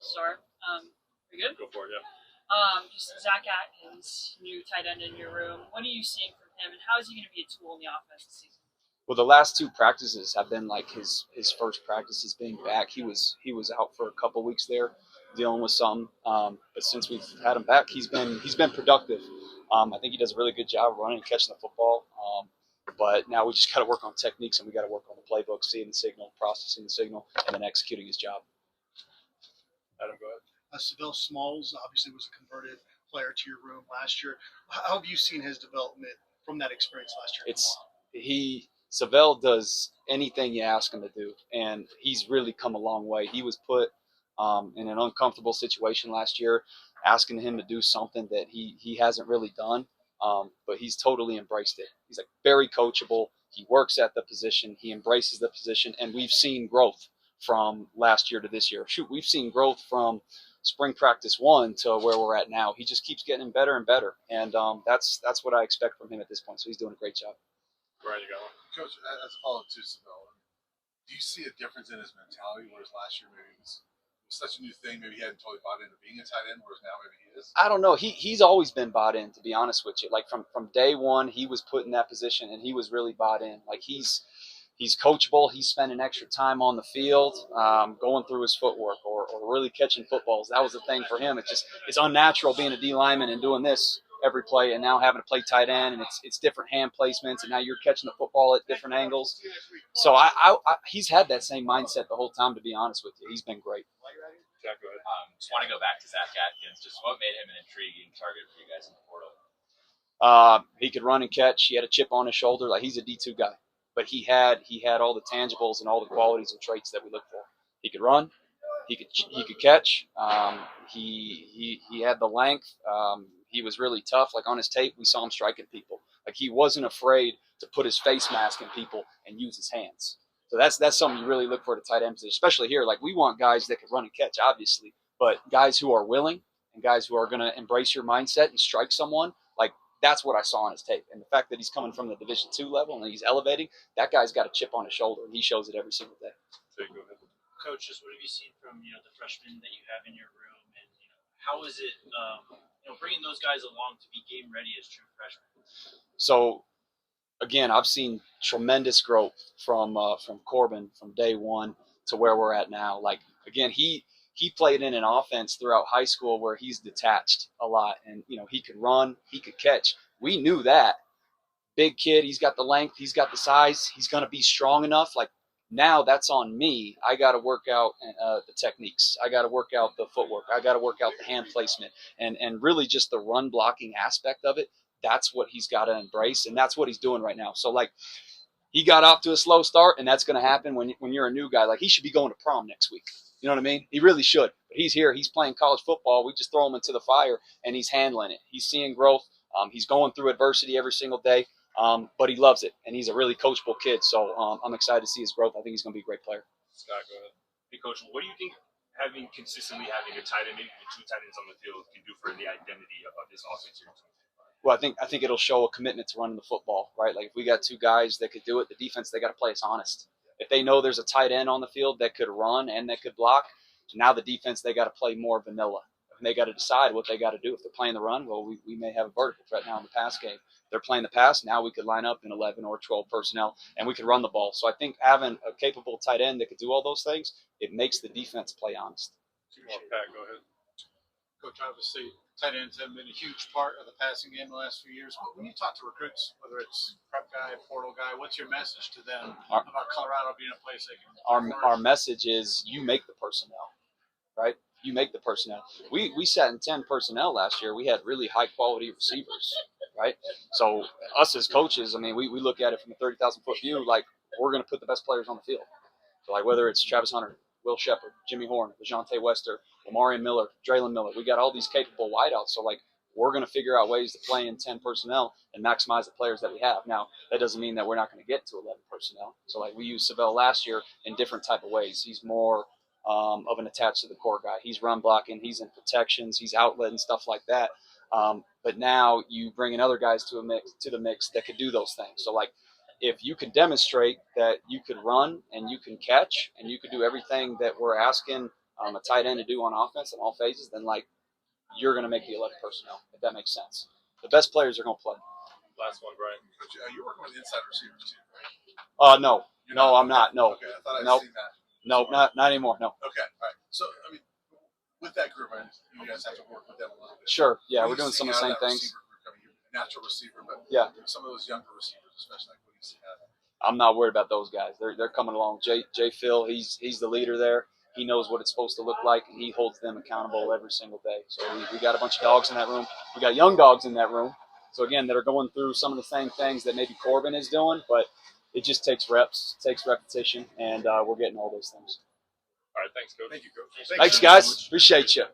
Start. We good? Go for it, yeah. Just Zack Atkins, new tight end in your room. What are you seeing from him, and how is he going to be a tool in the offense this season? Well, the last two practices have been like his first practices being back. He was out for a couple weeks there, dealing with something. But since we've had him back, he's been productive. I think he does a really good job running and catching the football. But now we just got to work on techniques and we got to work on the playbook, seeing the signal, processing the signal, and then executing his job. Adam, go ahead. Sav'ell Smalls obviously was a converted player to your room last year. How have you seen his development from that experience last year? Savell does anything you ask him to do, and he's really come a long way. He was put in an uncomfortable situation last year, asking him to do something that he hasn't really done, but he's totally embraced it. He's like very coachable. He works at the position. He embraces the position, and we've seen growth from last year to this year. Shoot, we've seen growth from spring practice 1 to where we're at now. He just keeps getting better and better, and that's what I expect from him at this point. So he's doing a great job. Brian, you got one? Coach, as a follow-up to Sav'ell, do you see a difference in his mentality? Whereas last year maybe it was such a new thing, maybe he hadn't totally bought into being a tight end, whereas now maybe he is? I don't know. He's always been bought in, to be honest with you. Like from day one, he was put in that position, and he was really bought in. Like he's coachable. He's spending extra time on the field, going through his footwork or really catching footballs. That was the thing for him. It's unnatural being a D lineman and doing this every play, and now having to play tight end, and it's different hand placements, and now you're catching the football at different angles. So he's had that same mindset the whole time. To be honest with you, he's been great. Jack, go ahead. Just want to go back to Zack Atkins. Just what made him an intriguing target for you guys in the portal? He could run and catch. He had a chip on his shoulder. Like he's a D2 guy, but he had all the tangibles and all the qualities and traits that we look for. He could run. He could catch. He had the length. He was really tough. Like on his tape, we saw him striking people. Like he wasn't afraid to put his face mask in people and use his hands. So that's something you really look for at a tight end position, especially here. Like we want guys that can run and catch, obviously, but guys who are willing and guys who are going to embrace your mindset and strike someone. Like that's what I saw on his tape. And the fact that he's coming from the Division II level and he's elevating, that guy's got a chip on his shoulder, and he shows it every single day. So you go ahead. Coach, just what have you seen from the freshmen that you have in your room, and how is it bringing those guys along to be game ready as true freshmen? So again, I've seen tremendous growth from Corbin from day one to where we're at now. Like again, he played in an offense throughout high school where he's detached a lot, and he could run, he could catch. We knew that. Big kid, he's got the length, he's got the size, he's going to be strong enough. Like now that's on me. I got to work out the techniques. I got to work out the footwork. I got to work out the hand placement and really just the run blocking aspect of it. That's what he's got to embrace, and that's what he's doing right now. So, like, he got off to a slow start, and that's going to happen when you're a new guy. Like, he should be going to prom next week. You know what I mean? He really should. But he's here. He's playing college football. We just throw him into the fire, and he's handling it. He's seeing growth. He's going through adversity every single day, but he loves it, and he's a really coachable kid. So I'm excited to see his growth. I think he's going to be a great player. Scott, go ahead. Hey, Coach, what do you think consistently having a tight end, maybe the two tight ends on the field, can do for the identity of this offense here? Well, I think it'll show a commitment to running the football, right? Like if we got two guys that could do it, the defense, they got to play us honest. If they know there's a tight end on the field that could run and that could block, now the defense, they got to play more vanilla. And they got to decide what they got to do. If they're playing the run, well, we may have a vertical threat now in the pass game. If they're playing the pass, now we could line up in 11 or 12 personnel and we could run the ball. So I think having a capable tight end that could do all those things, it makes the defense play honest. Pat, go ahead. Coach, obviously, tight ends have been a huge part of the passing game the last few years. When you talk to recruits, whether it's prep guy, portal guy, what's your message to them about Colorado being a place they can? Our message is you make the personnel, right? You make the personnel. We sat in 10 personnel last year. We had really high quality receivers, right? So us as coaches, I mean, we look at it from a 30,000-foot view, like we're going to put the best players on the field. So like whether it's Travis Hunter, Will Shepard, Jimmy Horn, DeJounte Wester, Lamarian Miller, Draylon Miller. We got all these capable wideouts. So, like, we're going to figure out ways to play in 10 personnel and maximize the players that we have. Now, that doesn't mean that we're not going to get to 11 personnel. So, like, we used Sav'ell last year in different type of ways. He's more of an attached to the core guy. He's run blocking. He's in protections. He's outlet and stuff like that. But now you bring in other guys to the mix that could do those things. So, like, if you can demonstrate that you could run and you can catch and you can do everything that we're asking a tight end to do on offense in all phases, then like you're going to make the 11 personnel, if that makes sense. The best players are going to play. Last one, Brian. Coach, you're working with inside receivers too, right? No, You're no, I'm Okay. not. No, Okay, I thought I'd Nope. seen that. no, not anymore. No. Okay, all right. So, I mean, with that group, right, you guys have to work with them a little bit. Sure. Yeah, What we're are you doing some seeing of the out same of that things. receiver group? I mean, you're a natural receiver, but Yeah. some of those younger receivers, especially, like, what do you see out of them? I'm not worried about those guys. They're coming along. Jay Phil, he's the leader there. He knows what it's supposed to look like, and he holds them accountable every single day. So we got a bunch of dogs in that room. We got young dogs in that room. So again, that are going through some of the same things that maybe Corbin is doing, but it just takes reps, takes repetition, and we're getting all those things. All right, thanks, Coach. Thank you, Coach. Thanks, guys. Appreciate you.